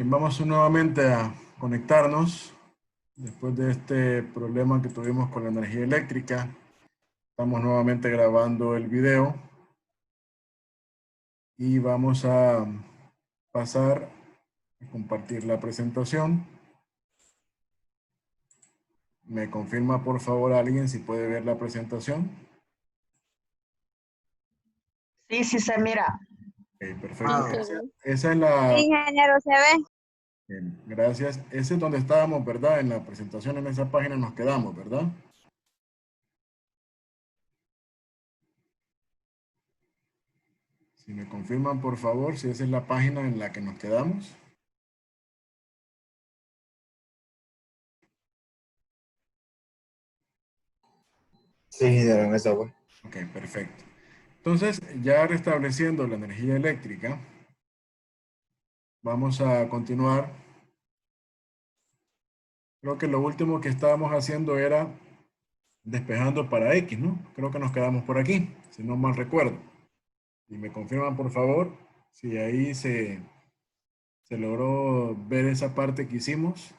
Bien, vamos nuevamente a conectarnos después de este problema que tuvimos con la energía eléctrica. Estamos nuevamente grabando el video y vamos a pasar a compartir la presentación. ¿Me confirma por favor alguien si puede ver la presentación? Sí, sí se mira. Ok, perfecto. Sí, se ve. Esa es Sí, la... ingeniero, se ve. Bien, gracias. Ese es donde estábamos, ¿verdad? En la presentación, en esa página nos quedamos, ¿verdad? Si me confirman, por favor, si esa es la página en la que nos quedamos. Sí, en esa web. Ok, perfecto. Entonces, ya restableciendo la energía eléctrica, vamos a continuar. Creo que lo último que estábamos haciendo era despejando para X, ¿no? Creo que nos quedamos por aquí, si no mal recuerdo. Y me confirman, por favor, si ahí se logró ver esa parte que hicimos,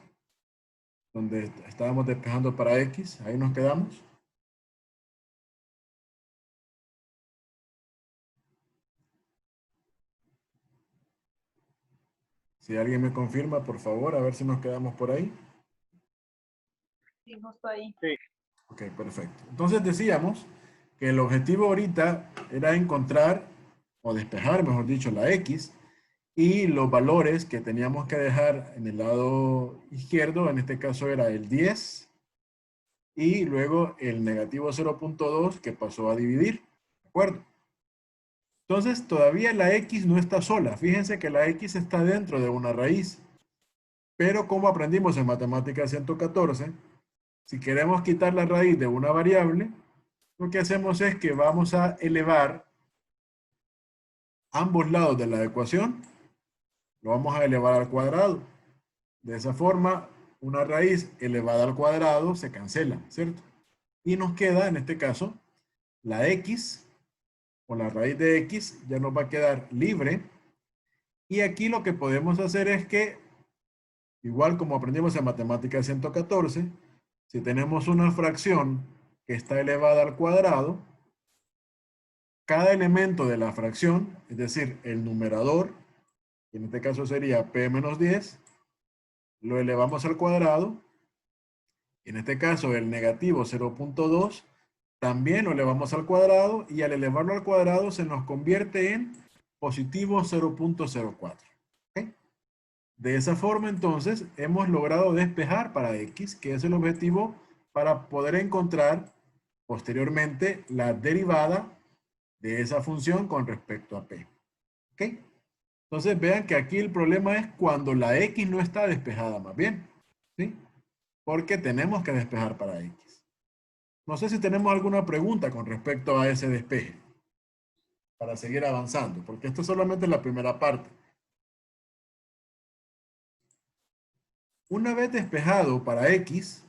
donde estábamos despejando para X. Ahí nos quedamos. Si alguien me confirma, por favor, a ver si nos quedamos por ahí. Sí, justo ahí. Sí. Ok, perfecto. Entonces decíamos que el objetivo ahorita era encontrar, o despejar, mejor dicho, la X y los valores que teníamos que dejar en el lado izquierdo, en este caso era el 10, y luego el negativo 0.2 que pasó a dividir, ¿de acuerdo? Entonces todavía la X no está sola, fíjense que la X está dentro de una raíz, pero como aprendimos en matemáticas 114, si queremos quitar la raíz de una variable, lo que hacemos es que vamos a elevar ambos lados de la ecuación, lo vamos a elevar al cuadrado. De esa forma, una raíz elevada al cuadrado se cancela, ¿cierto? Y nos queda, en este caso, la X, o la raíz de X, ya nos va a quedar libre. Y aquí lo que podemos hacer es que, igual como aprendimos en matemáticas 114, si tenemos una fracción que está elevada al cuadrado, cada elemento de la fracción, es decir, el numerador, que en este caso sería p menos 10, lo elevamos al cuadrado. En este caso, el negativo 0.2 también lo elevamos al cuadrado y al elevarlo al cuadrado se nos convierte en positivo 0.04. ¿Okay? De esa forma, entonces, hemos logrado despejar para X, que es el objetivo para poder encontrar posteriormente la derivada de esa función con respecto a P. ¿Ok? Entonces vean que aquí el problema es cuando la X no está despejada más bien. ¿Sí? Porque tenemos que despejar para X. No sé si tenemos alguna pregunta con respecto a ese despeje. Para seguir avanzando, porque esto es solamente la primera parte. Una vez despejado para X,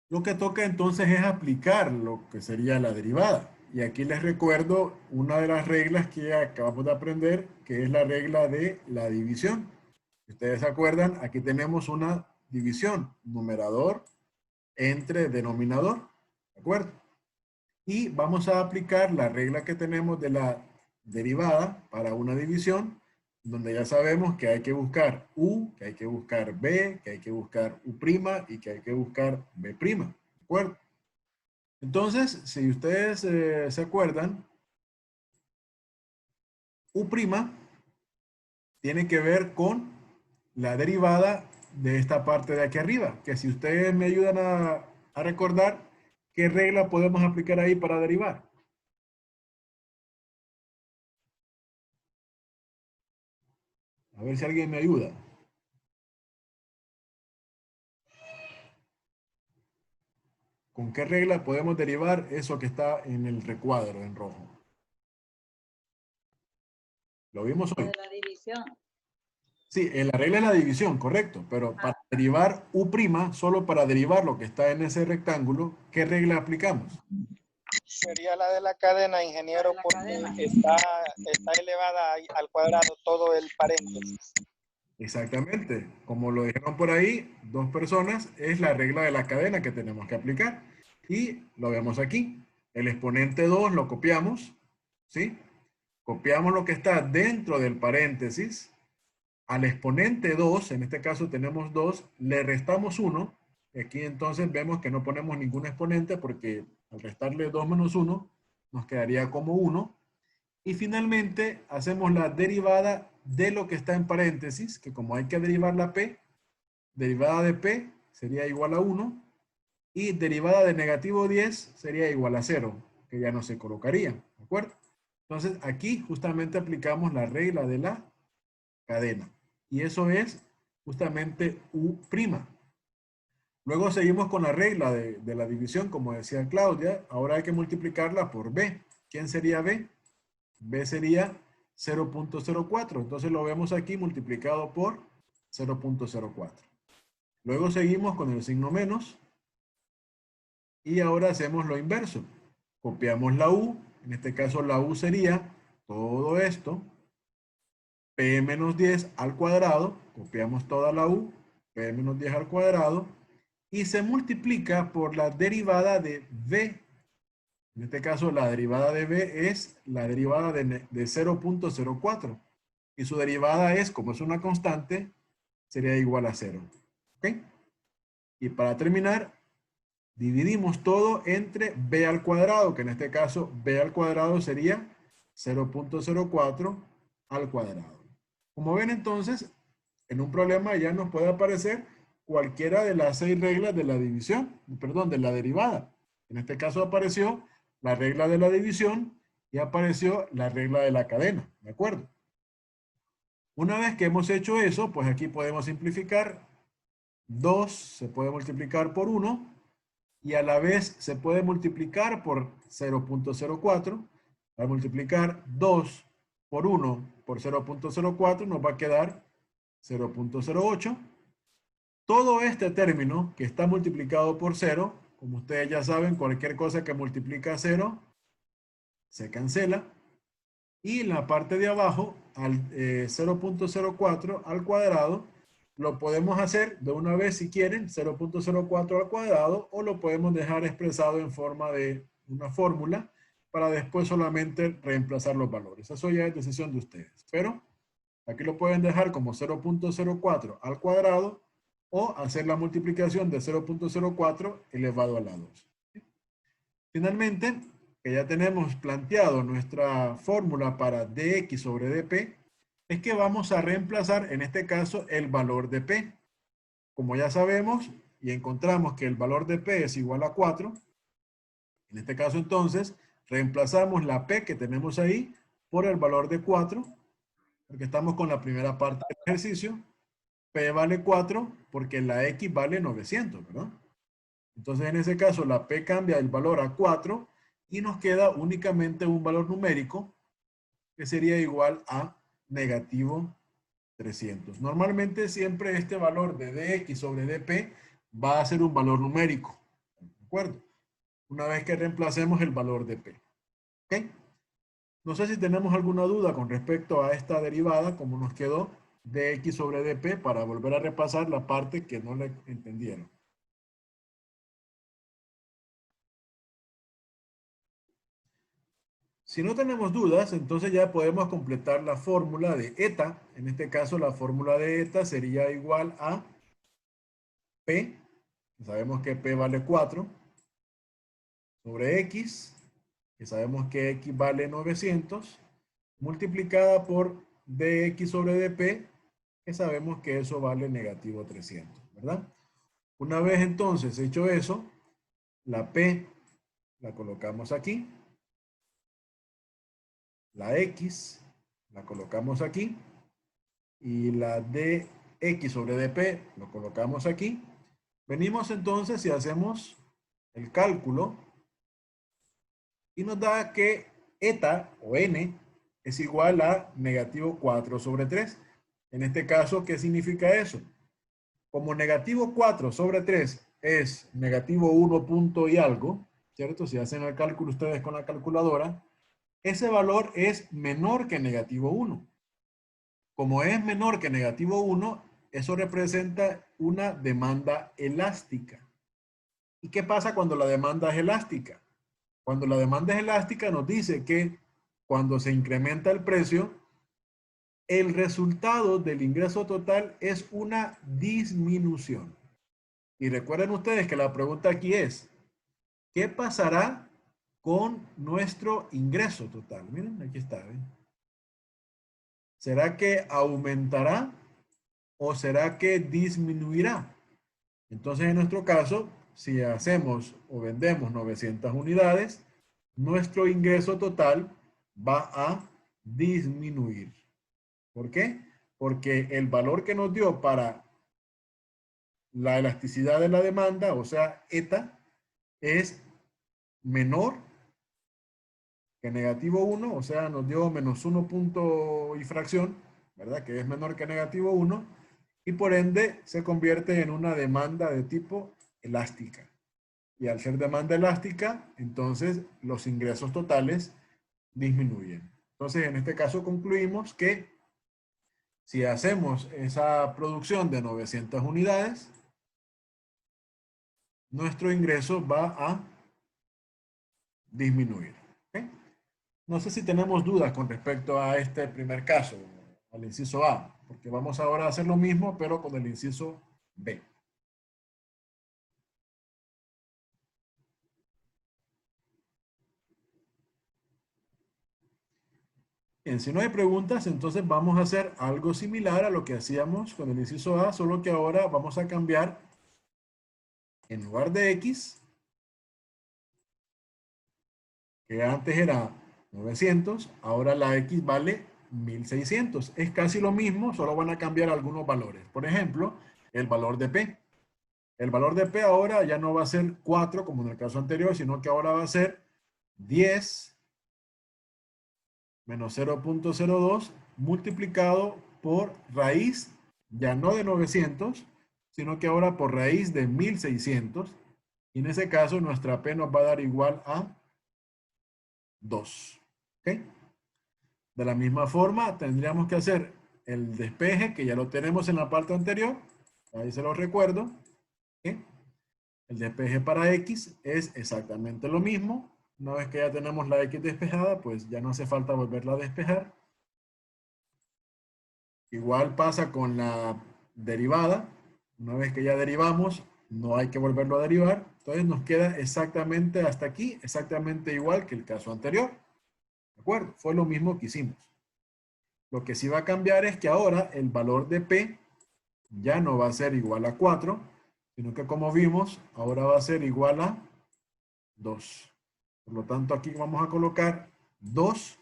lo que toca entonces es aplicar lo que sería la derivada. Y aquí les recuerdo una de las reglas que acabamos de aprender, que es la regla de la división. Si ustedes se acuerdan, aquí tenemos una división, numerador entre denominador, ¿de acuerdo? Y vamos a aplicar la regla que tenemos de la derivada para una división, donde ya sabemos que hay que buscar U, que hay que buscar B, que hay que buscar U' y que hay que buscar B', ¿de acuerdo? Entonces, si ustedes se acuerdan, U' tiene que ver con la derivada de esta parte de aquí arriba, que si ustedes me ayudan a recordar, ¿qué regla podemos aplicar ahí para derivar? A ver si alguien me ayuda. ¿Con qué regla podemos derivar eso que está en el recuadro en rojo? ¿Lo vimos hoy? De la división. Sí, en la regla es la división, correcto. Pero para derivar U', solo para derivar lo que está en ese rectángulo, ¿qué regla aplicamos? Sería la de la cadena, ingeniero, porque está elevada al cuadrado todo el paréntesis. Exactamente. Como lo dijeron por ahí, dos personas es la regla de la cadena que tenemos que aplicar. Y lo vemos aquí. El exponente 2 lo copiamos, ¿sí? Copiamos lo que está dentro del paréntesis. Al exponente 2, en este caso tenemos 2, le restamos 1. Y aquí entonces vemos que no ponemos ningún exponente porque al restarle 2 menos 1 nos quedaría como 1. Y finalmente hacemos la derivada de lo que está en paréntesis, que como hay que derivar la p, derivada de p sería igual a 1 y derivada de negativo 10 sería igual a 0, que ya no se colocaría, ¿de acuerdo? Entonces aquí justamente aplicamos la regla de la cadena y eso es justamente U'. Luego seguimos con la regla de la división, como decía Claudia, ahora hay que multiplicarla por b. ¿Quién sería b? B sería 0.04. Entonces lo vemos aquí multiplicado por 0.04. Luego seguimos con el signo menos. Y ahora hacemos lo inverso. Copiamos la U. En este caso la U sería todo esto. P menos 10 al cuadrado. Copiamos toda la U. P menos 10 al cuadrado. Y se multiplica por la derivada de V. En este caso, la derivada de b es la derivada de 0.04. Y su derivada es, como es una constante, sería igual a 0. ¿Ok? Y para terminar, dividimos todo entre b al cuadrado, que en este caso b al cuadrado sería 0.04 al cuadrado. Como ven entonces, en un problema ya nos puede aparecer cualquiera de las 6 reglas de la división, perdón, de la derivada. En este caso apareció la regla de la división y apareció la regla de la cadena, ¿de acuerdo? Una vez que hemos hecho eso, pues aquí podemos simplificar. 2 se puede multiplicar por 1 y a la vez se puede multiplicar por 0.04. Al multiplicar 2 por 1 por 0.04 nos va a quedar 0.08. Todo este término que está multiplicado por 0, como ustedes ya saben, cualquier cosa que multiplica 0 se cancela. Y en la parte de abajo, al 0.04 al cuadrado, lo podemos hacer de una vez si quieren, 0.04 al cuadrado, o lo podemos dejar expresado en forma de una fórmula para después solamente reemplazar los valores. Eso ya es decisión de ustedes. Pero aquí lo pueden dejar como 0.04 al cuadrado o hacer la multiplicación de 0.04 elevado a la 2. Finalmente, que ya tenemos planteado nuestra fórmula para dx sobre dp, es que vamos a reemplazar en este caso el valor de p. Como ya sabemos y encontramos que el valor de p es igual a 4, en este caso entonces reemplazamos la p que tenemos ahí por el valor de 4, porque estamos con la primera parte del ejercicio. P vale 4 porque la X vale 900, ¿verdad? Entonces en ese caso la P cambia el valor a 4 y nos queda únicamente un valor numérico que sería igual a negativo 300. Normalmente siempre este valor de dx sobre dp va a ser un valor numérico. ¿De acuerdo? Una vez que reemplacemos el valor de p. ¿Ok? No sé si tenemos alguna duda con respecto a esta derivada, como nos quedó dx sobre dp, para volver a repasar la parte que no le entendieron. Si no tenemos dudas, entonces ya podemos completar la fórmula de eta. En este caso, la fórmula de eta sería igual a P. Sabemos que P vale 4 sobre X, que sabemos que X vale 900, multiplicada por dx sobre dp, que sabemos que eso vale negativo 300, ¿verdad? Una vez entonces hecho eso, la P la colocamos aquí. La X la colocamos aquí y la dx sobre dp lo colocamos aquí. Venimos entonces y hacemos el cálculo y nos da que eta o n es igual a negativo 4 sobre 3. En este caso, ¿qué significa eso? Como negativo 4 sobre 3 es negativo 1 punto y algo, ¿cierto? Si hacen el cálculo ustedes con la calculadora, ese valor es menor que negativo 1. Como es menor que negativo 1, eso representa una demanda elástica. ¿Y qué pasa cuando la demanda es elástica? Cuando la demanda es elástica nos dice que cuando se incrementa el precio, el resultado del ingreso total es una disminución. Y recuerden ustedes que la pregunta aquí es, ¿qué pasará con nuestro ingreso total? Miren, aquí está. ¿Ven? ¿Será que aumentará o será que disminuirá? Entonces, en nuestro caso, si hacemos o vendemos 900 unidades, nuestro ingreso total va a disminuir. ¿Por qué? Porque el valor que nos dio para la elasticidad de la demanda, o sea, eta, es menor que negativo 1, o sea, nos dio menos 1 punto y fracción, ¿verdad? Que es menor que negativo 1, y por ende se convierte en una demanda de tipo elástica. Y al ser demanda elástica, entonces los ingresos totales disminuyen. Entonces, en este caso concluimos que si hacemos esa producción de 900 unidades, nuestro ingreso va a disminuir. ¿Okay? No sé si tenemos dudas con respecto a este primer caso, al inciso A, porque vamos ahora a hacer lo mismo, pero con el inciso B. Bien, si no hay preguntas, entonces vamos a hacer algo similar a lo que hacíamos con el inciso A, solo que ahora vamos a cambiar, en lugar de X, que antes era 900, ahora la X vale 1600. Es casi lo mismo, solo van a cambiar algunos valores. Por ejemplo, el valor de P. El valor de P ahora ya no va a ser 4 como en el caso anterior, sino que ahora va a ser 10 menos 0.02 multiplicado por raíz, ya no de 900, sino que ahora por raíz de 1600. Y en ese caso nuestra P nos va a dar igual a 2. ¿Ok? De la misma forma tendríamos que hacer el despeje, que ya lo tenemos en la parte anterior. Ahí se lo recuerdo. ¿Ok? El despeje para X es exactamente lo mismo. Una vez que ya tenemos la X despejada, pues ya no hace falta volverla a despejar. Igual pasa con la derivada. Una vez que ya derivamos, no hay que volverlo a derivar. Entonces nos queda exactamente hasta aquí, exactamente igual que el caso anterior. ¿De acuerdo? Fue lo mismo que hicimos. Lo que sí va a cambiar es que ahora el valor de P ya no va a ser igual a 4, sino que como vimos, ahora va a ser igual a 2. Por lo tanto, aquí vamos a colocar 2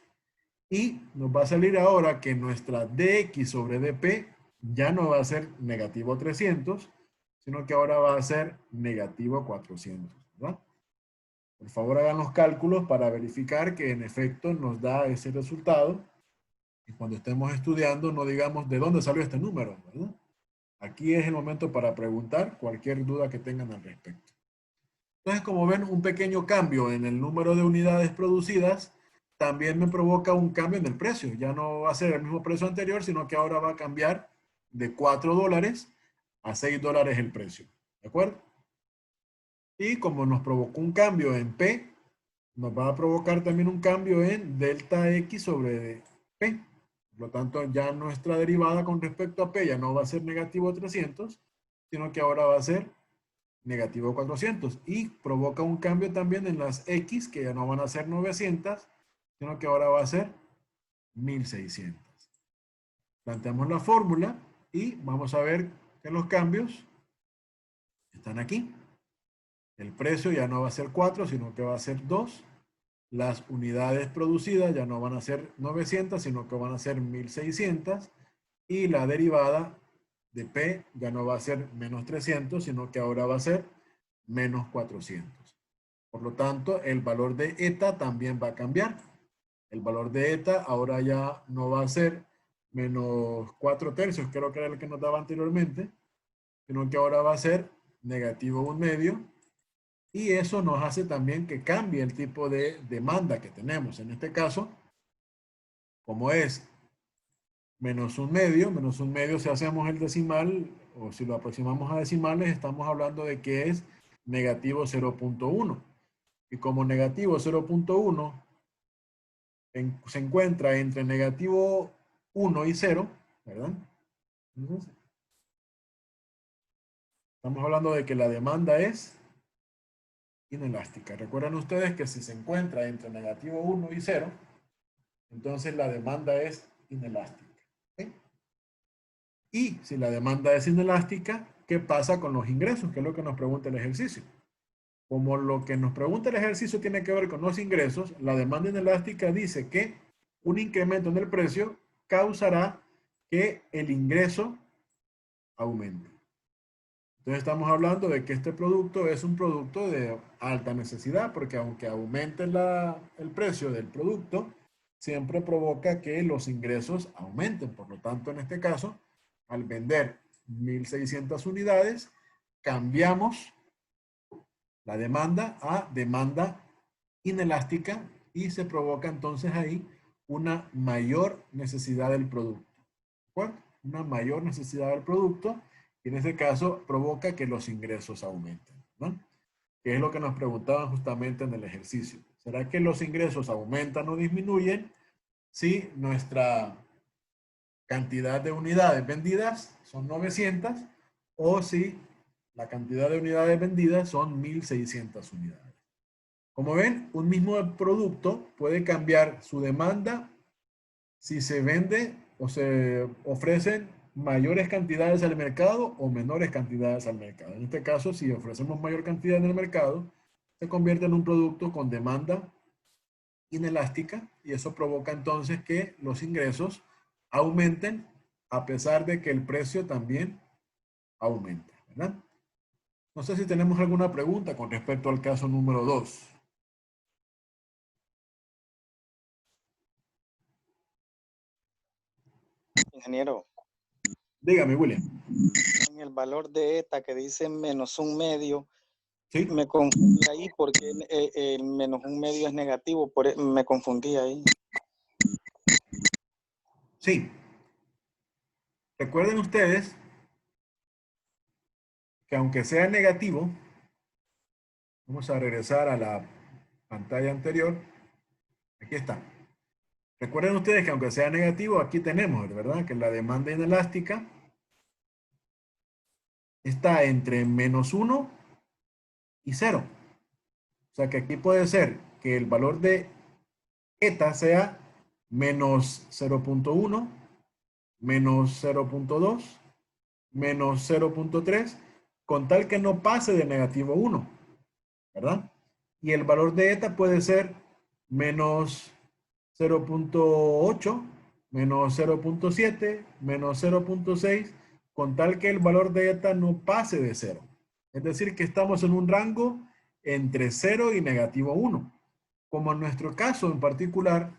y nos va a salir ahora que nuestra dx sobre dp ya no va a ser negativo 300, sino que ahora va a ser negativo 400, ¿verdad? Por favor, hagan los cálculos para verificar que en efecto nos da ese resultado. Y cuando estemos estudiando, no digamos de dónde salió este número, ¿verdad? Aquí es el momento para preguntar cualquier duda que tengan al respecto. Entonces, como ven, un pequeño cambio en el número de unidades producidas también me provoca un cambio en el precio. Ya no va a ser el mismo precio anterior, sino que ahora va a cambiar de 4 dólares a 6 dólares el precio. ¿De acuerdo? Y como nos provocó un cambio en P, nos va a provocar también un cambio en delta X sobre P. Por lo tanto, ya nuestra derivada con respecto a P ya no va a ser negativo 300, sino que ahora va a ser negativo 400. Y provoca un cambio también en las X, que ya no van a ser 900, sino que ahora va a ser 1600. Planteamos la fórmula y vamos a ver que los cambios están aquí. El precio ya no va a ser 4, sino que va a ser 2. Las unidades producidas ya no van a ser 900, sino que van a ser 1600. Y la derivada de P ya no va a ser menos 300, sino que ahora va a ser menos 400. Por lo tanto, el valor de eta también va a cambiar. El valor de eta ahora ya no va a ser menos 4 tercios, creo que era el que nos daba anteriormente, sino que ahora va a ser negativo 1/2. Y eso nos hace también que cambie el tipo de demanda que tenemos. En este caso, como es menos un medio si hacemos el decimal, o si lo aproximamos a decimales, estamos hablando de que es negativo 0.1. Y como negativo 0.1 se encuentra entre negativo 1 y 0, ¿verdad? Entonces, estamos hablando de que la demanda es inelástica. Recuerden ustedes que si se encuentra entre negativo 1 y 0, entonces la demanda es inelástica. ¿Okay? Y si la demanda es inelástica, ¿qué pasa con los ingresos? Que es lo que nos pregunta el ejercicio. Como lo que nos pregunta el ejercicio tiene que ver con los ingresos, la demanda inelástica dice que un incremento en el precio causará que el ingreso aumente. Entonces estamos hablando de que este producto es un producto de alta necesidad, porque aunque aumente el precio del producto, siempre provoca que los ingresos aumenten. Por lo tanto, en este caso, al vender 1.600 unidades, cambiamos la demanda a demanda inelástica y se provoca entonces ahí una mayor necesidad del producto. ¿De acuerdo? Una mayor necesidad del producto y en este caso provoca que los ingresos aumenten, ¿no? Que es lo que nos preguntaban justamente en el ejercicio. ¿Será que los ingresos aumentan o disminuyen si nuestra cantidad de unidades vendidas son 900 o si la cantidad de unidades vendidas son 1.600 unidades? Como ven, un mismo producto puede cambiar su demanda si se vende o se ofrecen mayores cantidades al mercado o menores cantidades al mercado. En este caso, si ofrecemos mayor cantidad en el mercado, se convierte en un producto con demanda inelástica y eso provoca entonces que los ingresos aumenten a pesar de que el precio también aumenta, ¿verdad? No sé si tenemos alguna pregunta con respecto al caso número 2. Ingeniero, Dígame, William. en el valor de eta que dice menos un medio, ¿Sí? me confundí ahí porque el menos un medio es negativo, me confundí ahí. Sí. Recuerden ustedes que aunque sea negativo, vamos a regresar a la pantalla anterior. Aquí está. Recuerden ustedes que aunque sea negativo, aquí tenemos, ¿verdad? Que la demanda inelástica está entre menos 1 y 0. O sea que aquí puede ser que el valor de eta sea menos 0.1, menos 0.2, menos 0.3, con tal que no pase de negativo 1, ¿verdad? Y el valor de eta puede ser menos 0.8, menos 0.7, menos 0.6, con tal que el valor de eta no pase de 0. Es decir, que estamos en un rango entre 0 y negativo 1. Como en nuestro caso en particular,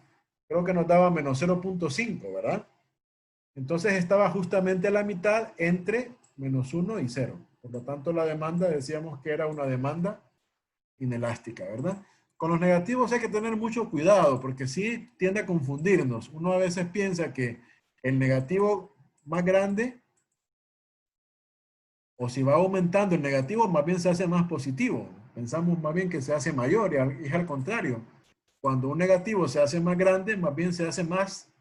creo que nos daba menos 0.5, ¿verdad? Entonces estaba justamente a la mitad entre menos 1 y 0. Por lo tanto, la demanda decíamos que era una demanda inelástica, ¿verdad? Con los negativos hay que tener mucho cuidado porque sí tiende a confundirnos. Uno a veces piensa que el negativo más grande, o si va aumentando el negativo, más bien se hace más positivo. Pensamos más bien que se hace mayor y es al contrario. Cuando un negativo se hace más grande, más bien se hace más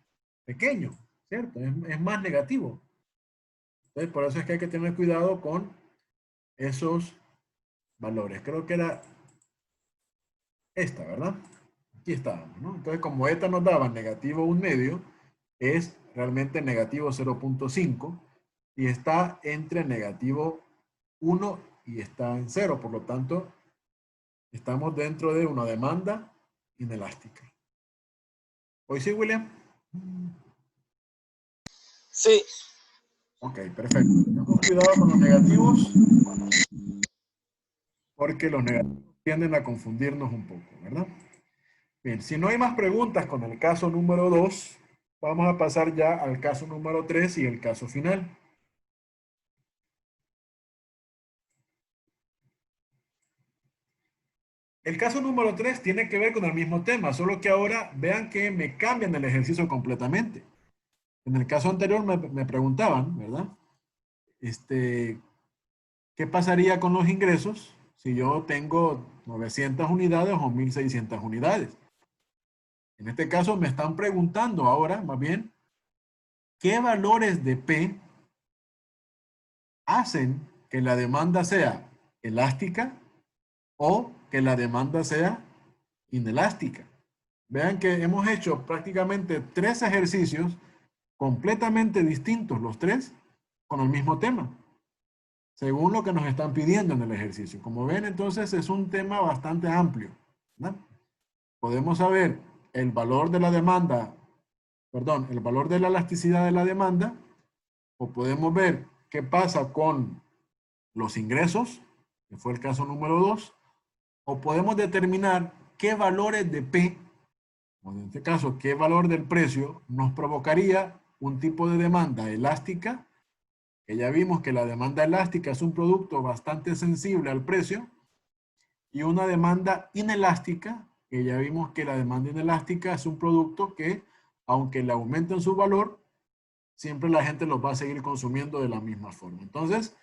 pequeño, ¿cierto? Es más negativo. Entonces, por eso es que hay que tener cuidado con esos valores. Creo que era esta, ¿verdad? Aquí estábamos, ¿no? Entonces, como esta nos daba negativo un medio, es realmente negativo 0.5 y está entre negativo 1 y está en 0. Por lo tanto, estamos dentro de una demanda inelástica. ¿Hoy sí, William? Sí. Ok, perfecto. Tengamos cuidado con los negativos porque los negativos tienden a confundirnos un poco, ¿verdad? Bien, si no hay más preguntas con el caso número 2, vamos a pasar ya al caso número 3 y el caso final. El caso número 3 tiene que ver con el mismo tema, solo que ahora vean que me cambian el ejercicio completamente. En el caso anterior me preguntaban, ¿verdad? ¿Qué pasaría con los ingresos si yo tengo 900 unidades o 1600 unidades? En este caso me están preguntando ahora, más bien, ¿qué valores de P hacen que la demanda sea elástica o que la demanda sea inelástica? Vean que hemos hecho prácticamente 3 ejercicios completamente distintos los 3 con el mismo tema, según lo que nos están pidiendo en el ejercicio. Como ven, entonces es un tema bastante amplio, ¿verdad? Podemos saber el valor de la demanda, perdón, el valor de la elasticidad de la demanda, o podemos ver qué pasa con los ingresos, que fue el caso número 2, o podemos determinar qué valores de P, o en este caso, qué valor del precio nos provocaría un tipo de demanda elástica, que ya vimos que la demanda elástica es un producto bastante sensible al precio, y una demanda inelástica, que ya vimos que la demanda inelástica es un producto que, aunque le aumenten su valor, siempre la gente los va a seguir consumiendo de la misma forma. Entonces,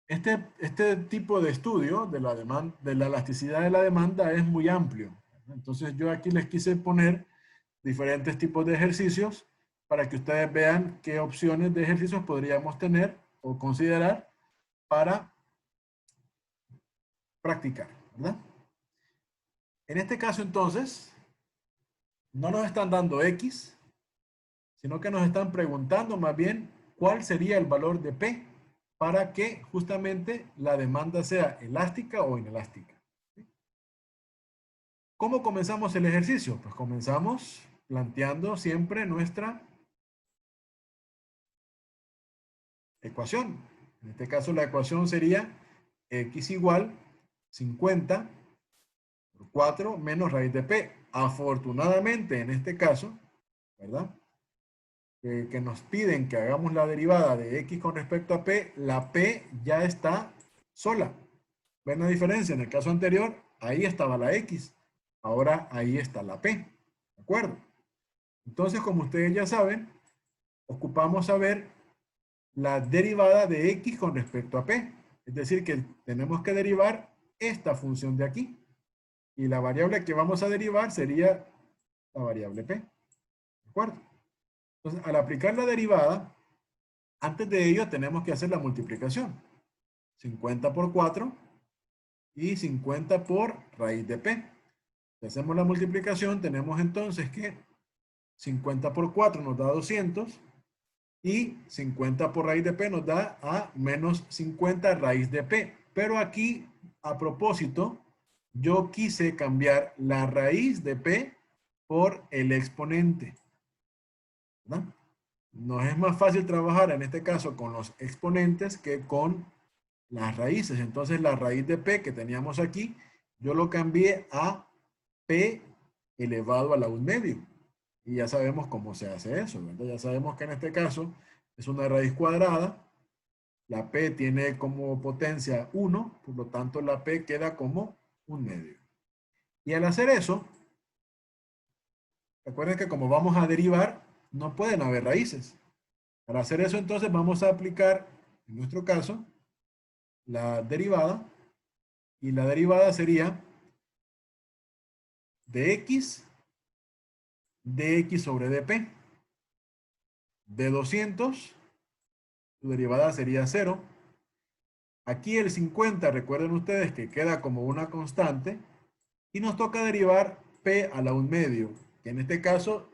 este tipo de estudio de la elasticidad de la demanda es muy amplio. Entonces, yo aquí les quise poner diferentes tipos de ejercicios para que ustedes vean qué opciones de ejercicios podríamos tener o considerar para practicar, ¿verdad? En este caso, entonces, no nos están dando X, sino que nos están preguntando más bien cuál sería el valor de P para que justamente la demanda sea elástica o inelástica. ¿Cómo comenzamos el ejercicio? Pues comenzamos planteando siempre nuestra ecuación. En este caso la ecuación sería X igual 50 por 4 menos raíz de P. Afortunadamente en este caso, ¿verdad? Que nos piden que hagamos la derivada de X con respecto a P, la P ya está sola. ¿Ven la diferencia? En el caso anterior, ahí estaba la X. Ahora ahí está la P. ¿De acuerdo? Entonces, como ustedes ya saben, ocupamos saber la derivada de X con respecto a P. Es decir, que tenemos que derivar esta función de aquí. Y la variable que vamos a derivar sería la variable P. ¿De acuerdo? Entonces, al aplicar la derivada, antes de ello tenemos que hacer la multiplicación. 50 por 4 y 50 por raíz de P. Si hacemos la multiplicación, tenemos entonces que 50 por 4 nos da 200 y 50 por raíz de P nos da a menos 50 raíz de P. Pero aquí, a propósito, yo quise cambiar la raíz de P por el exponente, ¿verdad? Nos es más fácil trabajar en este caso con los exponentes que con las raíces. Entonces la raíz de P que teníamos aquí, yo lo cambié a P elevado a la 1/2. Y ya sabemos cómo se hace eso, ¿verdad? Ya sabemos que en este caso es una raíz cuadrada. La P tiene como potencia 1, por lo tanto la P queda como 1/2. Y al hacer eso, recuerden que como vamos a derivar, no pueden haber raíces. Para hacer eso, entonces, vamos a aplicar, en nuestro caso, la derivada. Y la derivada sería dx sobre dp. De 200, su derivada sería 0. Aquí el 50, recuerden ustedes que queda como una constante. Y nos toca derivar p a la 1/2, que en este caso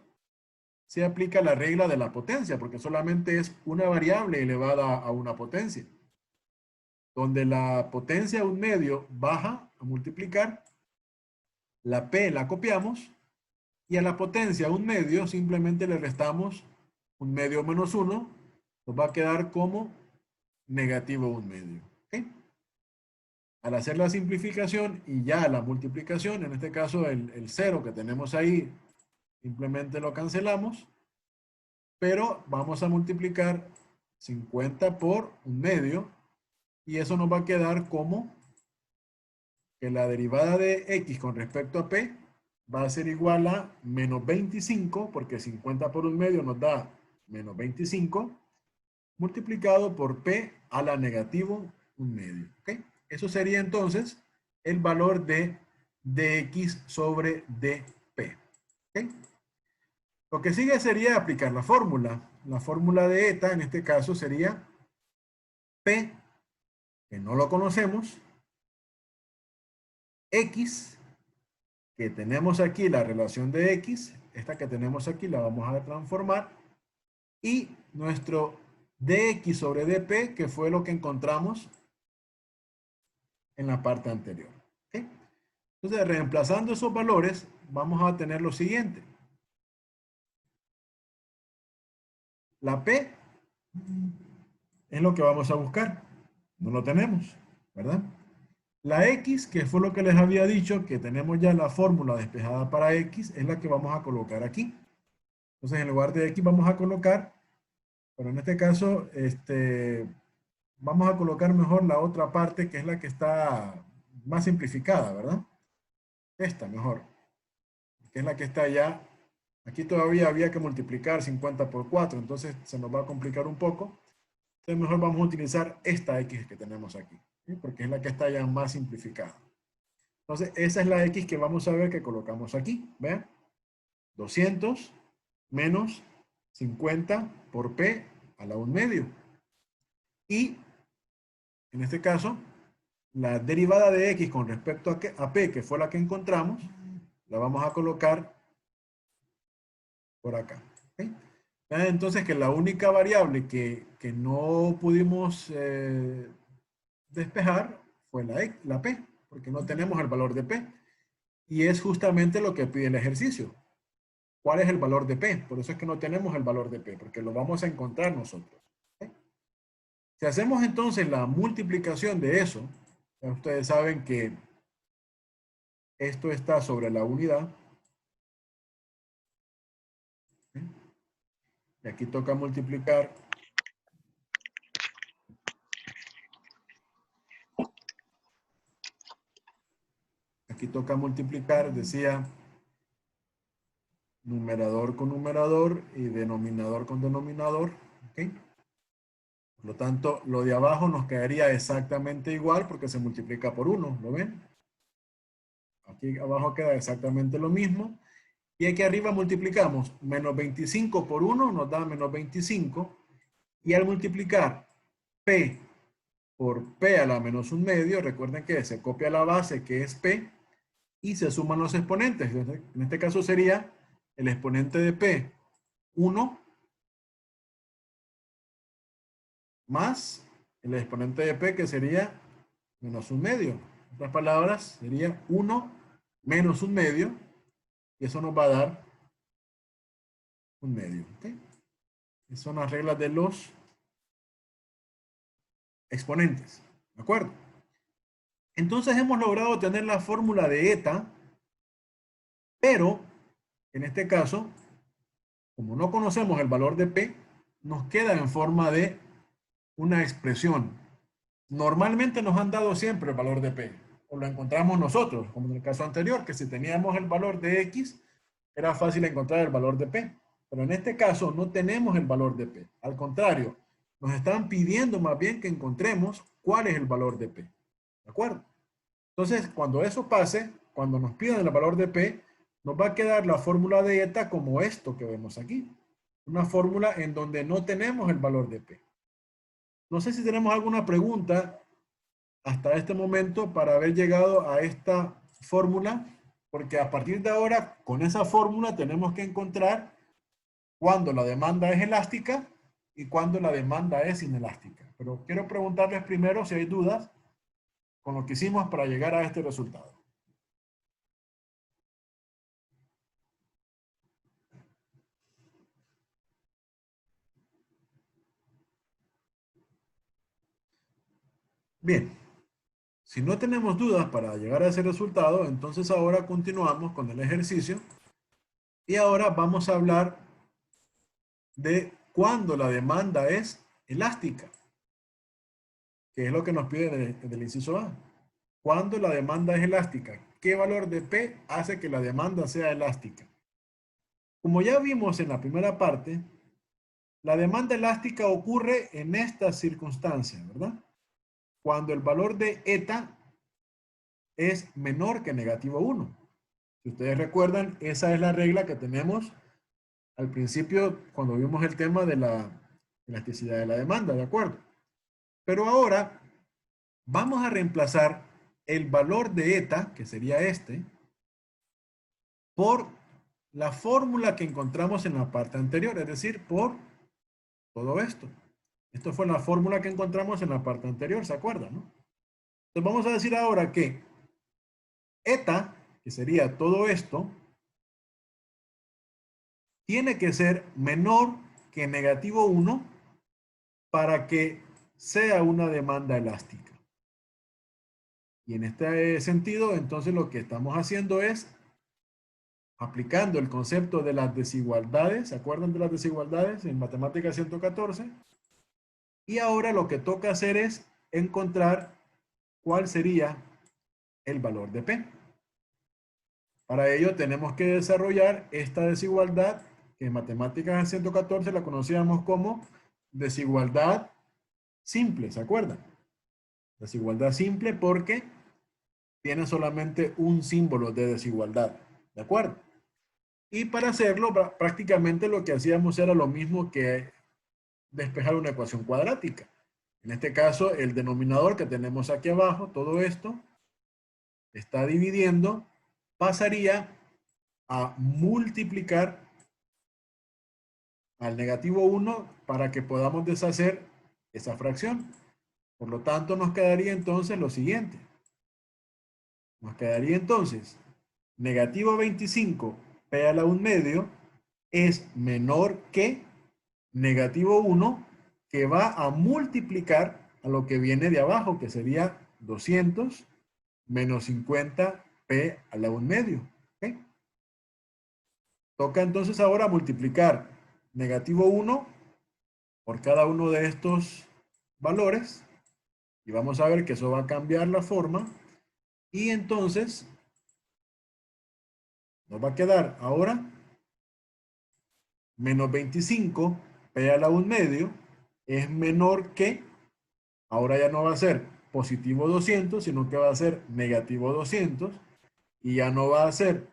se aplica la regla de la potencia, porque solamente es una variable elevada a una potencia. Donde la potencia 1/2 baja a multiplicar, la p la copiamos, y a la potencia 1/2 simplemente le restamos 1/2 menos 1, nos va a quedar como negativo 1/2. ¿Okay? Al hacer la simplificación y ya la multiplicación, en este caso el 0 que tenemos ahí, simplemente lo cancelamos, pero vamos a multiplicar 50 por 1/2 y eso nos va a quedar como que la derivada de X con respecto a P va a ser igual a menos 25, porque 50 por 1/2 nos da menos 25 multiplicado por P a la negativo 1/2. ¿Ok? Eso sería entonces el valor de dx sobre dp. ¿Ok? Lo que sigue sería aplicar la fórmula. La fórmula de eta en este caso sería P, que no lo conocemos, X, que tenemos aquí la relación de X, esta que tenemos aquí la vamos a transformar, y nuestro dx sobre dp, que fue lo que encontramos en la parte anterior. ¿Ok? Entonces, reemplazando esos valores, vamos a tener lo siguiente. La P es lo que vamos a buscar. No lo tenemos, ¿verdad? La X, que fue lo que les había dicho, que tenemos ya la fórmula despejada para X, es la que vamos a colocar aquí. Entonces, en lugar de X vamos a colocar, pero en este caso, vamos a colocar mejor la otra parte, que es la que está más simplificada, ¿verdad? Esta mejor, que es la que está allá. Aquí todavía había que multiplicar 50 por 4, entonces se nos va a complicar un poco. Entonces mejor vamos a utilizar esta X que tenemos aquí, ¿sí? Porque es la que está ya más simplificada. Entonces esa es la X que vamos a ver que colocamos aquí. ¿Vean? 200 menos 50 por P a la 1/2. Y en este caso, la derivada de X con respecto a P, que fue la que encontramos, la vamos a colocar por acá. ¿Okay? Entonces que la única variable que no pudimos despejar fue la P, porque no tenemos el valor de P. Y es justamente lo que pide el ejercicio. ¿Cuál es el valor de P? Por eso es que no tenemos el valor de P, porque lo vamos a encontrar nosotros. ¿Okay? Si hacemos entonces la multiplicación de eso, ya ustedes saben que esto está sobre la unidad. ¿Okay? Y aquí toca multiplicar. Aquí toca multiplicar, decía, numerador con numerador y denominador con denominador. ¿Okay? Por lo tanto, lo de abajo nos quedaría exactamente igual porque se multiplica por 1. ¿Lo ven? Aquí abajo queda exactamente lo mismo. Y aquí arriba multiplicamos menos 25 por 1 nos da menos 25. Y al multiplicar P por P a la menos 1/2, recuerden que se copia la base que es P y se suman los exponentes. En este caso sería el exponente de P 1 más el exponente de P que sería menos 1/2. En otras palabras, sería 1 menos 1/2 y eso nos va a dar 1/2. ¿Okay? Esas son las reglas de los exponentes. ¿De acuerdo? Entonces hemos logrado tener la fórmula de eta, pero en este caso, como no conocemos el valor de P, nos queda en forma de una expresión. Normalmente nos han dado siempre el valor de P, o lo encontramos nosotros, como en el caso anterior, que si teníamos el valor de X, era fácil encontrar el valor de P. Pero en este caso no tenemos el valor de P. Al contrario, nos están pidiendo más bien que encontremos cuál es el valor de P. ¿De acuerdo? Entonces, cuando eso pase, cuando nos pidan el valor de P, nos va a quedar la fórmula de eta como esto que vemos aquí. Una fórmula en donde no tenemos el valor de P. No sé si tenemos alguna pregunta hasta este momento para haber llegado a esta fórmula, porque a partir de ahora, con esa fórmula tenemos que encontrar cuándo la demanda es elástica y cuándo la demanda es inelástica. Pero quiero preguntarles primero si hay dudas con lo que hicimos para llegar a este resultado. Bien, si no tenemos dudas para llegar a ese resultado, entonces ahora continuamos con el ejercicio y ahora vamos a hablar de cuándo la demanda es elástica, que es lo que nos pide del inciso A. ¿Cuándo la demanda es elástica? ¿Qué valor de P hace que la demanda sea elástica? Como ya vimos en la primera parte, La demanda elástica ocurre en estas circunstancias, ¿verdad? Cuando el valor de eta es menor que negativo 1. Si ustedes recuerdan, esa es la regla que tenemos al principio cuando vimos el tema de la elasticidad de la demanda, ¿de acuerdo? Pero ahora vamos a reemplazar el valor de eta, que sería este, por la fórmula que encontramos en la parte anterior, es decir, por todo esto. Esto fue la fórmula que encontramos en la parte anterior, ¿se acuerdan, no? Entonces vamos a decir ahora que eta, que sería todo esto, tiene que ser menor que negativo 1 para que sea una demanda elástica. Y en este sentido, entonces lo que estamos haciendo es aplicando el concepto de las desigualdades. ¿Se acuerdan de las desigualdades en Matemática 114? Y ahora lo que toca hacer es encontrar cuál sería el valor de P. Para ello tenemos que desarrollar esta desigualdad que en Matemáticas 114 la conocíamos como desigualdad simple, ¿se acuerdan? Desigualdad simple porque tiene solamente un símbolo de desigualdad, ¿de acuerdo? Y para hacerlo, prácticamente lo que hacíamos era lo mismo que despejar una ecuación cuadrática. En este caso, el denominador que tenemos aquí abajo, todo esto, está dividiendo, pasaría a multiplicar al negativo 1 para que podamos deshacer esa fracción. Por lo tanto, nos quedaría entonces lo siguiente. Nos quedaría entonces negativo 25 p a la 1 medio es menor que negativo 1 que va a multiplicar a lo que viene de abajo, que sería 200 menos 50 p a la 1 medio. ¿Okay? Toca entonces ahora multiplicar negativo 1 por cada uno de estos valores y vamos a ver que eso va a cambiar la forma y entonces nos va a quedar ahora menos 25 p a la 1 medio es menor que, ahora ya no va a ser positivo 200, sino que va a ser negativo 200 y ya no va a ser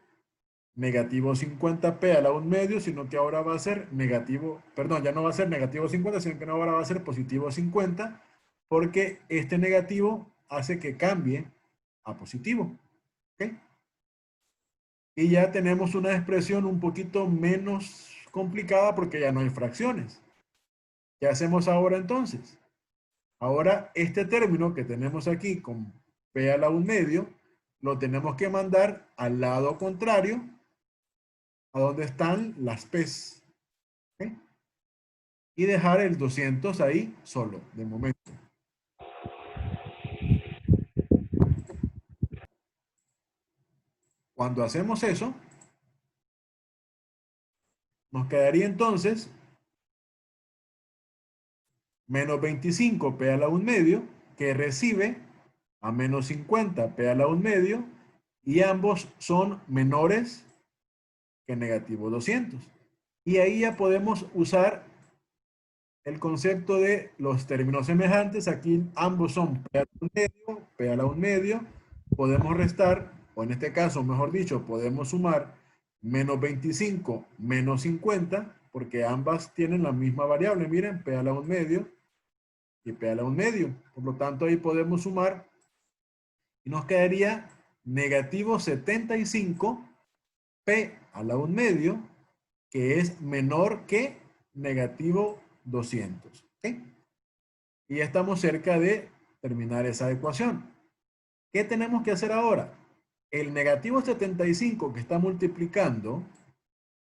negativo 50 p a la 1 medio, sino que ahora va a ser negativo, perdón, ya no va a ser negativo 50, sino que ahora va a ser positivo 50, porque este negativo hace que cambie a positivo. ¿Ok? Y ya tenemos una expresión un poquito menos complicada porque ya no hay fracciones. ¿Qué hacemos ahora entonces? Ahora este término que tenemos aquí con p a la 1 medio, lo tenemos que mandar al lado contrario, a donde están las p's. ¿Ok? Y dejar el 200 ahí solo, de momento. Cuando hacemos eso, nos quedaría entonces menos 25 p a la 1 medio, que recibe a menos 50 p a la 1 medio, y ambos son menores que negativo 200. Y ahí ya podemos usar el concepto de los términos semejantes. Aquí ambos son p a la 1 medio, p a la 1 medio. Podemos restar, o en este caso, mejor dicho, podemos sumar menos 25 menos 50, porque ambas tienen la misma variable. Miren, p a la 1 medio y p a la 1 medio. Por lo tanto, ahí podemos sumar y nos quedaría negativo 75 p a la 1 medio, que es menor que negativo 200. ¿Okay? Y ya estamos cerca de terminar esa ecuación. ¿Qué tenemos que hacer ahora? El negativo 75 que está multiplicando,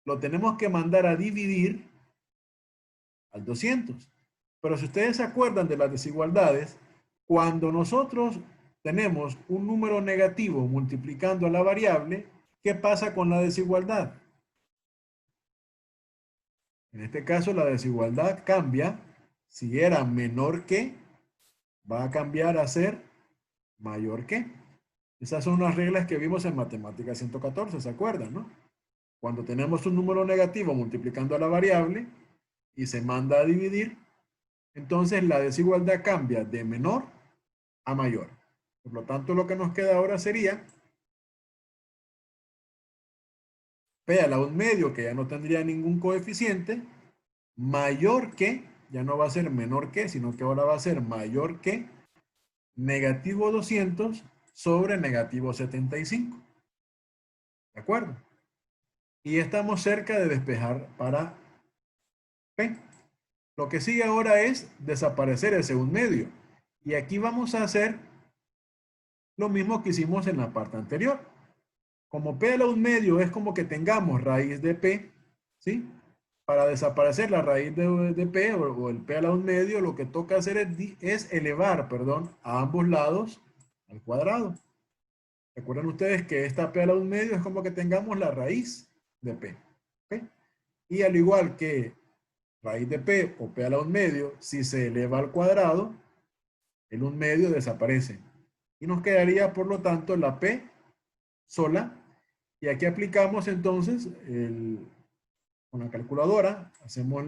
lo tenemos que mandar a dividir al 200. Pero si ustedes se acuerdan de las desigualdades, cuando nosotros tenemos un número negativo multiplicando a la variable, ¿qué pasa con la desigualdad? En este caso, la desigualdad cambia. Si era menor que, va a cambiar a ser mayor que. Esas son las reglas que vimos en Matemática 114, ¿se acuerdan, no? Cuando tenemos un número negativo multiplicando a la variable, y se manda a dividir, entonces la desigualdad cambia de menor a mayor. Por lo tanto, lo que nos queda ahora sería P a la 1 medio, que ya no tendría ningún coeficiente, mayor que, ya no va a ser menor que, sino que ahora va a ser mayor que negativo 200 sobre negativo 75. ¿De acuerdo? Y estamos cerca de despejar para P. Lo que sigue ahora es desaparecer ese 1 medio. Y aquí vamos a hacer lo mismo que hicimos en la parte anterior. Como P a la 1 medio es como que tengamos raíz de P, ¿sí? Para desaparecer la raíz de P o el P a la 1 medio, lo que toca hacer es elevar, perdón, a ambos lados al cuadrado. Recuerden ustedes que esta P a la 1 medio es como que tengamos la raíz de P. ¿Okay? Y al igual que raíz de P o P a la 1 medio, si se eleva al cuadrado, el 1 medio desaparece. Y nos quedaría, por lo tanto, la P sola. Y aquí aplicamos entonces con la calculadora, hacemos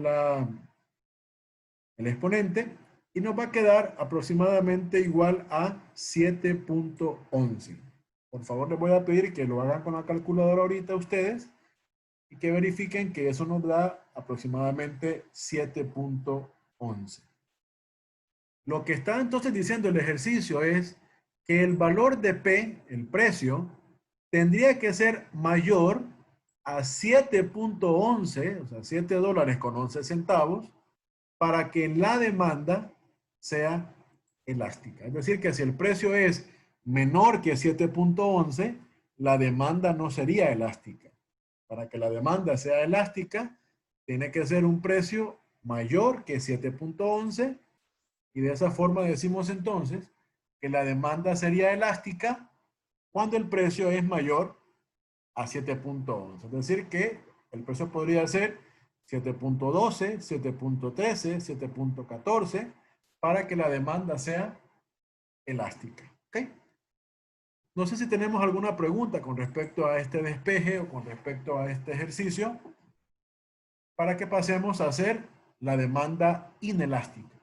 el exponente y nos va a quedar aproximadamente igual a 7.11. Por favor, les voy a pedir que lo hagan con la calculadora ahorita ustedes y que verifiquen que eso nos da aproximadamente 7.11. Lo que está entonces diciendo el ejercicio es que el valor de P, el precio, tendría que ser mayor a 7.11, o sea, 7 dólares con 11 centavos, para que la demanda sea elástica. Es decir, que si el precio es menor que 7.11, la demanda no sería elástica. Para que la demanda sea elástica, tiene que ser un precio mayor que 7.11 y de esa forma decimos entonces que la demanda sería elástica cuando el precio es mayor a 7.11. Es decir, que el precio podría ser 7.12, 7.13, 7.14 para que la demanda sea elástica. ¿Okay? No sé si tenemos alguna pregunta con respecto a este despeje o con respecto a este ejercicio para que pasemos a hacer la demanda inelástica.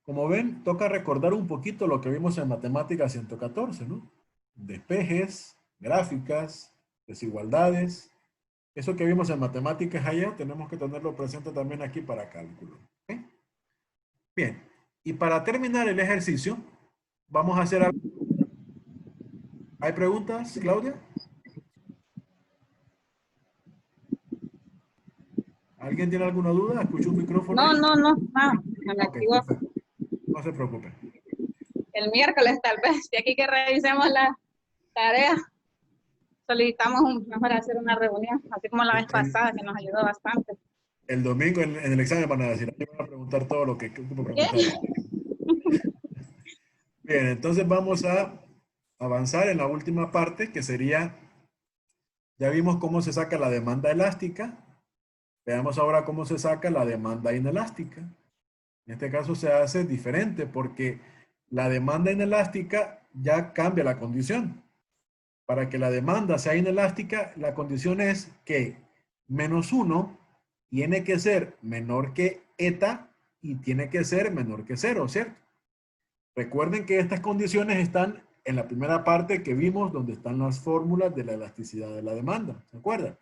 Como ven, toca recordar un poquito lo que vimos en Matemática 114, ¿no? Despejes, gráficas, desigualdades. Eso que vimos en Matemáticas allá, tenemos que tenerlo presente también aquí para cálculo. ¿Okay? Bien, y para terminar el ejercicio, vamos a hacer algo. ¿Hay preguntas, Claudia? ¿Alguien tiene alguna duda? ¿Escucho un micrófono ahí? No, me Ok, activo perfecto. No se preocupe. el miércoles tal vez, de aquí que revisemos la tarea, solicitamos mejor hacer una reunión, así como la vez pasada, que nos ayudó bastante. El domingo en el examen van a decir, aquí van a preguntar todo lo que ocupo preguntar. Bien, entonces vamos a avanzar en la última parte, que sería, ya vimos cómo se saca la demanda elástica. Veamos ahora cómo se saca la demanda inelástica. En este caso se hace diferente porque la demanda inelástica ya cambia la condición. Para que la demanda sea inelástica, la condición es que menos 1 tiene que ser menor que eta y tiene que ser menor que 0, ¿cierto? Recuerden que estas condiciones están en la primera parte que vimos donde están las fórmulas de la elasticidad de la demanda, ¿se acuerdan?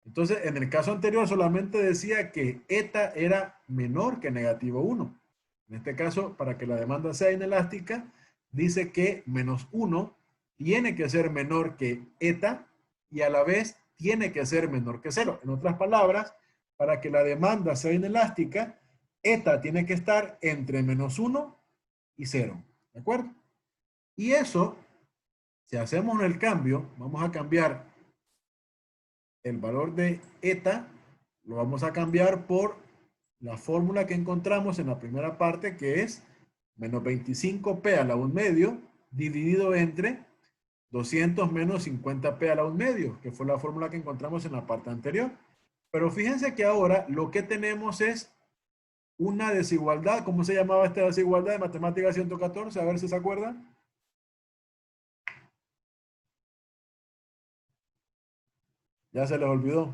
Entonces, en el caso anterior solamente decía que eta era menor que negativo 1. En este caso, para que la demanda sea inelástica, dice que menos 1 tiene que ser menor que eta y a la vez tiene que ser menor que 0. En otras palabras, para que la demanda sea inelástica, eta tiene que estar entre menos 1 y 0. ¿De acuerdo? Y eso, si hacemos el cambio, vamos a cambiar el valor de eta, lo vamos a cambiar por la fórmula que encontramos en la primera parte, que es menos 25p a la 1 medio dividido entre 200 menos 50p a la 1 medio, que fue la fórmula que encontramos en la parte anterior. Pero fíjense que ahora lo que tenemos es una desigualdad. ¿Cómo se llamaba esta desigualdad de matemática 114? A ver si se acuerdan. Ya se les olvidó.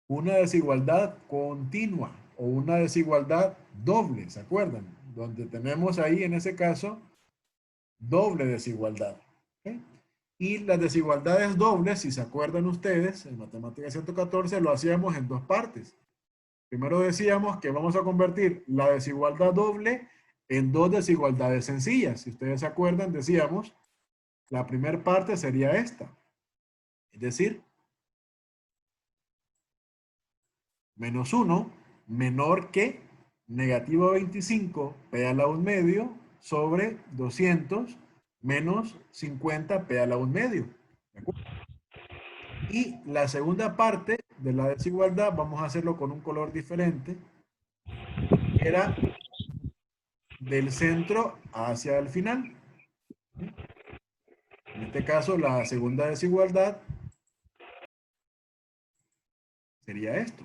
Una desigualdad continua o una desigualdad doble, ¿se acuerdan? Donde tenemos ahí, en ese caso, doble desigualdad. ¿Ok? Y las desigualdades dobles, si se acuerdan ustedes, en matemática 114 lo hacíamos en dos partes. Primero decíamos que vamos a convertir la desigualdad doble en dos desigualdades sencillas. Si ustedes se acuerdan, decíamos, la primera parte sería esta. Es decir, menos 1 menor que negativo 25 p a la 1 medio sobre 200 menos 50 p a la 1 medio. ¿De acuerdo? Y la segunda parte de la desigualdad, vamos a hacerlo con un color diferente, era del centro hacia el final. En este caso, la segunda desigualdad sería esto.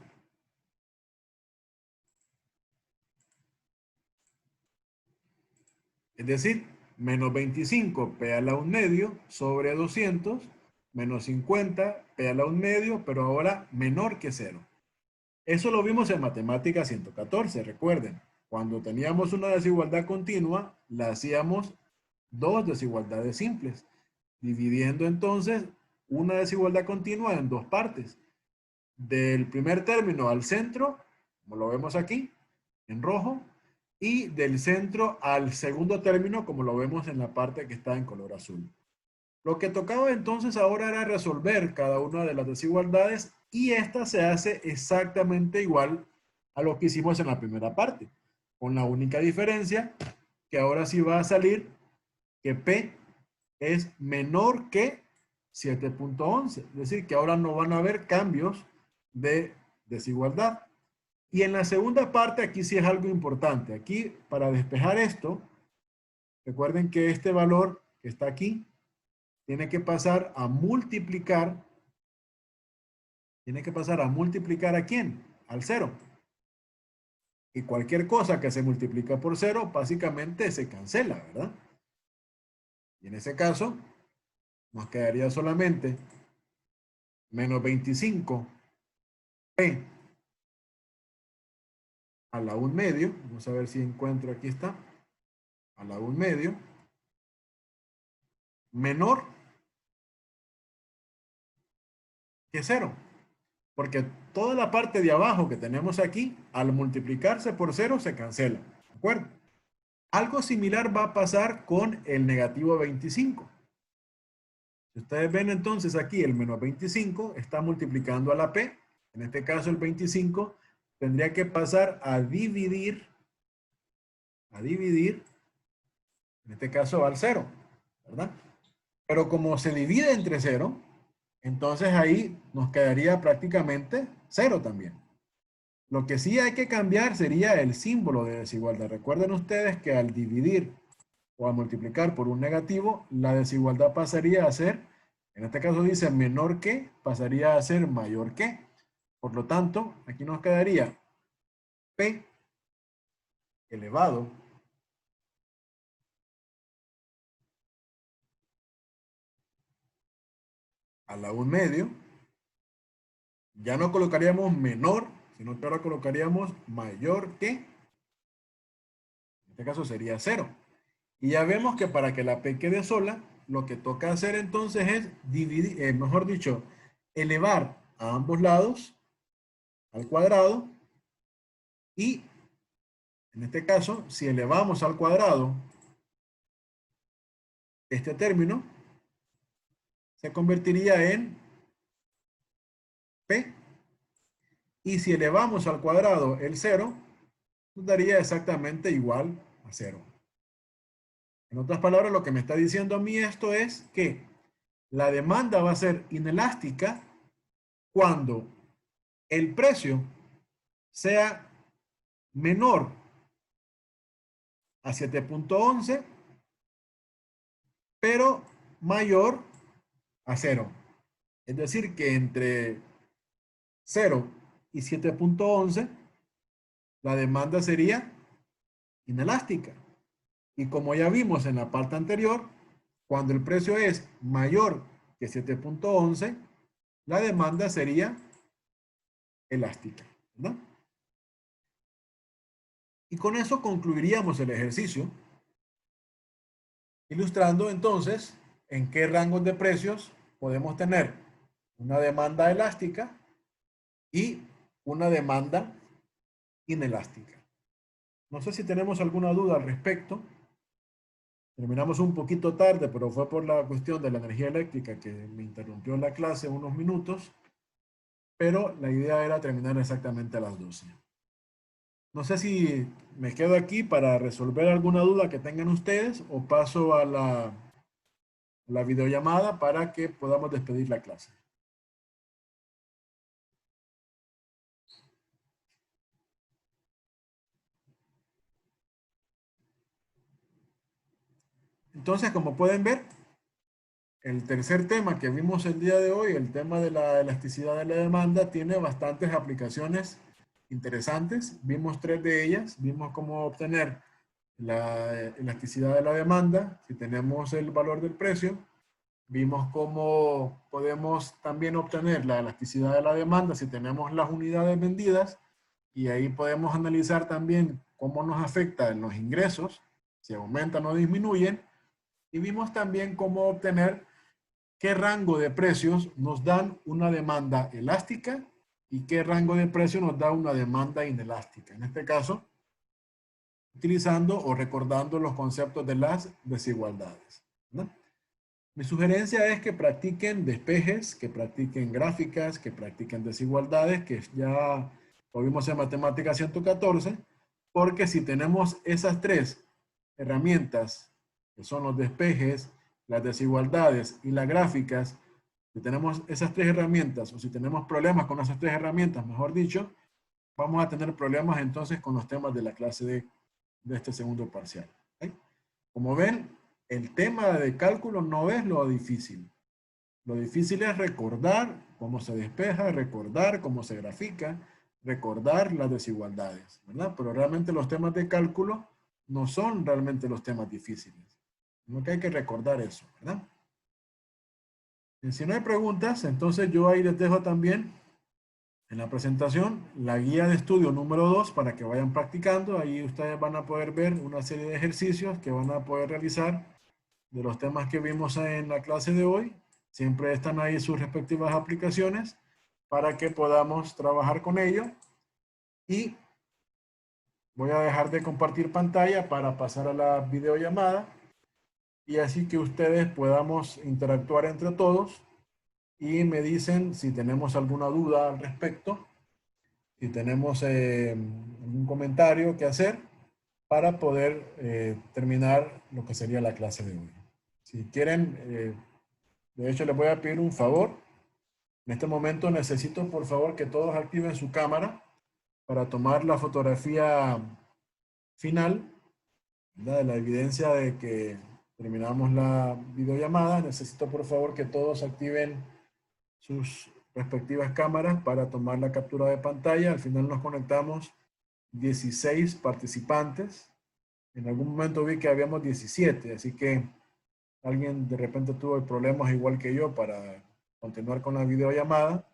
Es decir, menos 25 p a la 1 medio sobre 200 menos 50 p a la 1 medio, pero ahora menor que 0. Eso lo vimos en matemática 114, recuerden. Cuando teníamos una desigualdad continua, la hacíamos dos desigualdades simples, dividiendo entonces una desigualdad continua en dos partes. Del primer término al centro, como lo vemos aquí, en rojo, y del centro al segundo término, como lo vemos en la parte que está en color azul. Lo que tocaba entonces ahora era resolver cada una de las desigualdades y esta se hace exactamente igual a lo que hicimos en la primera parte, con la única diferencia que ahora sí va a salir que P es menor que 7.11, es decir, que ahora no van a haber cambios de desigualdad. Y en la segunda parte, aquí sí es algo importante. Aquí, para despejar esto, recuerden que este valor que está aquí tiene que pasar a multiplicar. ¿Tiene que pasar a multiplicar a quién? Al 0. Y cualquier cosa que se multiplica por 0, básicamente se cancela, ¿verdad? Y en ese caso, nos quedaría solamente menos 25 p a la 1 medio. Vamos a ver si encuentro, aquí está. A la 1 medio. Menor que 0. Porque toda la parte de abajo que tenemos aquí, al multiplicarse por 0, se cancela. ¿De acuerdo? Algo similar va a pasar con el negativo 25. Si ustedes ven entonces aquí el menos 25 está multiplicando a la P. En este caso el 25 tendría que pasar a dividir, en este caso al 0, ¿verdad? Pero como se divide entre 0, entonces ahí nos quedaría prácticamente 0 también. Lo que sí hay que cambiar sería el símbolo de desigualdad. Recuerden ustedes que al dividir o al multiplicar por un negativo, la desigualdad pasaría a ser, en este caso dice menor que, pasaría a ser mayor que. Por lo tanto, aquí nos quedaría P elevado a la 1 medio. Ya no colocaríamos menor, sino que ahora colocaríamos mayor que. En este caso sería 0. Y ya vemos que para que la P quede sola, lo que toca hacer entonces es dividir, mejor dicho, elevar a ambos lados al cuadrado. Y en este caso, si elevamos al cuadrado este término, se convertiría en P. Y si elevamos al cuadrado el 0, nos daría exactamente igual a 0. En otras palabras, lo que me está diciendo a mí esto es que la demanda va a ser inelástica cuando el precio sea menor a 7.11, pero mayor a 0. Es decir, que entre 0 y 7.11 la demanda sería inelástica. Y como ya vimos en la parte anterior, cuando el precio es mayor que 7.11, la demanda sería elástica, ¿verdad? Y con eso concluiríamos el ejercicio, ilustrando entonces en qué rangos de precios podemos tener una demanda elástica y una demanda inelástica. No sé si tenemos alguna duda al respecto. Terminamos un poquito tarde, pero fue por la cuestión de la energía eléctrica que me interrumpió la clase unos minutos, pero la idea era terminar exactamente a las 12. No sé si me quedo aquí para resolver alguna duda que tengan ustedes o paso a la videollamada para que podamos despedir la clase. Entonces, como pueden ver, el tercer tema que vimos el día de hoy, el tema de la elasticidad de la demanda, tiene bastantes aplicaciones interesantes. Vimos 3 de ellas. Vimos cómo obtener la elasticidad de la demanda si tenemos el valor del precio. Vimos cómo podemos también obtener la elasticidad de la demanda si tenemos las unidades vendidas. Y ahí podemos analizar también cómo nos afecta en los ingresos, si aumentan o disminuyen. Y vimos también cómo obtener qué rango de precios nos dan una demanda elástica y qué rango de precios nos da una demanda inelástica. En este caso, utilizando o recordando los conceptos de las desigualdades, ¿no? Mi sugerencia es que practiquen despejes, que practiquen gráficas, que practiquen desigualdades, que ya lo vimos en Matemática 114, porque si tenemos esas 3 herramientas, que son los despejes, las desigualdades y las gráficas, si tenemos esas 3 herramientas, o si tenemos problemas con esas 3 herramientas, mejor dicho, vamos a tener problemas entonces con los temas de la clase de este segundo parcial. ¿Okay? Como ven, el tema de cálculo no es lo difícil. Lo difícil es recordar cómo se despeja, recordar cómo se grafica, recordar las desigualdades, ¿verdad? Pero realmente los temas de cálculo no son realmente los temas difíciles. No que hay que recordar eso, ¿verdad? Y si no hay preguntas, entonces yo ahí les dejo también en la presentación la guía de estudio número 2 para que vayan practicando. Ahí ustedes van a poder ver una serie de ejercicios que van a poder realizar de los temas que vimos en la clase de hoy. Siempre están ahí sus respectivas aplicaciones para que podamos trabajar con ello. Y voy a dejar de compartir pantalla para pasar a la videollamada y así que ustedes podamos interactuar entre todos y me dicen si tenemos alguna duda al respecto, si tenemos algún comentario que hacer para poder terminar lo que sería la clase de hoy. Si quieren, de hecho les voy a pedir un favor. En este momento necesito por favor que todos activen su cámara para tomar la fotografía final, ¿verdad? De la evidencia de que terminamos la videollamada. Necesito por favor que todos activen sus respectivas cámaras para tomar la captura de pantalla. Al final nos conectamos 16 participantes. En algún momento vi que habíamos 17, así que alguien de repente tuvo problemas igual que yo para continuar con la videollamada.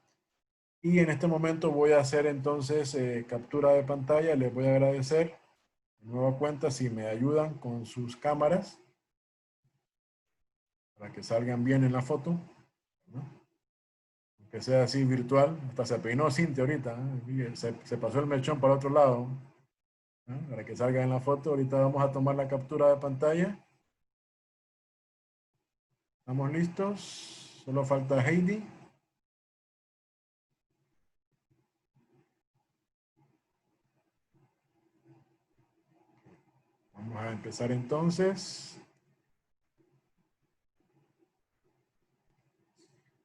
Y en este momento voy a hacer entonces captura de pantalla. Les voy a agradecer de nueva cuenta si me ayudan con sus cámaras para que salgan bien en la foto, ¿no? Que sea así virtual. Hasta se peinó Cintia ahorita, ¿eh? Se pasó el mechón para otro lado, ¿no? Para que salga en la foto. Ahorita vamos a tomar la captura de pantalla. ¿Estamos listos? Solo falta Heidi. Vamos a empezar entonces.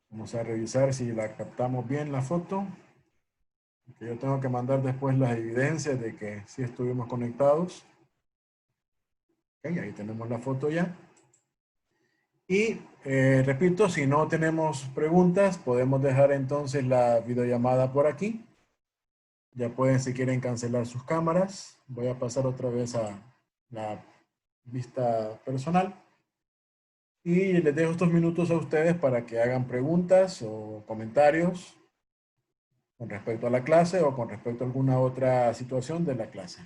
Vamos a revisar si la captamos bien la foto. Que yo tengo que mandar después las evidencias de que sí estuvimos conectados. Okay, ahí tenemos la foto ya. Y repito, si no tenemos preguntas, podemos dejar entonces la videollamada por aquí. Ya pueden, si quieren, cancelar sus cámaras. Voy a pasar otra vez a la vista personal. Y les dejo estos minutos a ustedes para que hagan preguntas o comentarios con respecto a la clase o con respecto a alguna otra situación de la clase.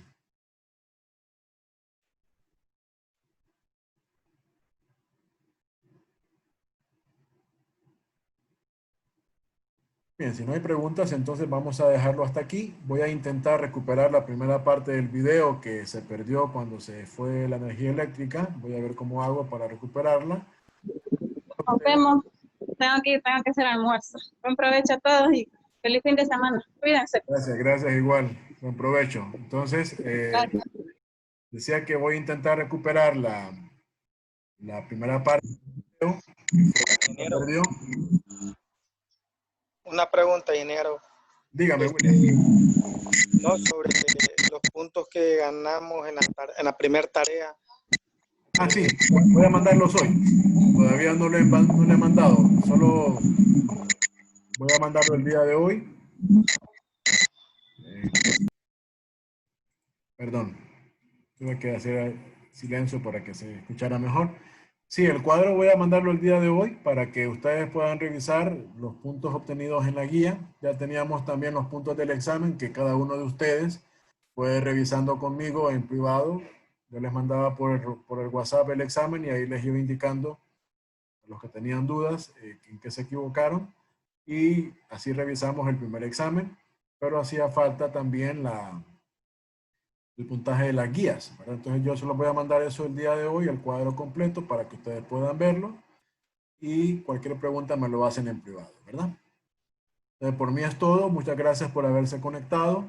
Bien, si no hay preguntas, entonces vamos a dejarlo hasta aquí. Voy a intentar recuperar la primera parte del video que se perdió cuando se fue la energía eléctrica. Voy a ver cómo hago para recuperarla. Nos vemos. Tengo que hacer almuerzo. Buen provecho a todos y feliz fin de semana. Cuídense. Gracias, gracias igual. Buen provecho. Entonces, Gracias. decía que voy a intentar recuperar la primera parte del video que se Ingeniero, perdió. una pregunta, ingeniero. Dígame, William. No, sobre los puntos que ganamos en la primera tarea. Ah, sí, voy a mandarlos hoy. Todavía no le he mandado. Solo voy a mandarlo el día de hoy. Perdón. Tuve que hacer silencio para que se escuchara mejor. Sí, el cuadro voy a mandarlo el día de hoy para que ustedes puedan revisar los puntos obtenidos en la guía. Ya teníamos también los puntos del examen que cada uno de ustedes fue revisando conmigo en privado. Yo les mandaba por el WhatsApp el examen y ahí les iba indicando a los que tenían dudas en qué se equivocaron. Y así revisamos el primer examen, pero hacía falta también el puntaje de las guías, ¿verdad? Entonces yo se los voy a mandar eso el día de hoy, el cuadro completo, para que ustedes puedan verlo y cualquier pregunta me lo hacen en privado, ¿verdad? Entonces, por mí es todo. Muchas gracias por haberse conectado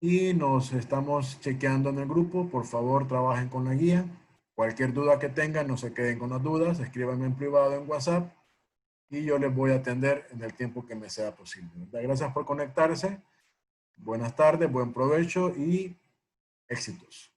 y nos estamos chequeando en el grupo. Por favor, trabajen con la guía. Cualquier duda que tengan, no se queden con las dudas, escríbanme en privado en WhatsApp y yo les voy a atender en el tiempo que me sea posible, ¿verdad? Gracias por conectarse. Buenas tardes, buen provecho y éxitos.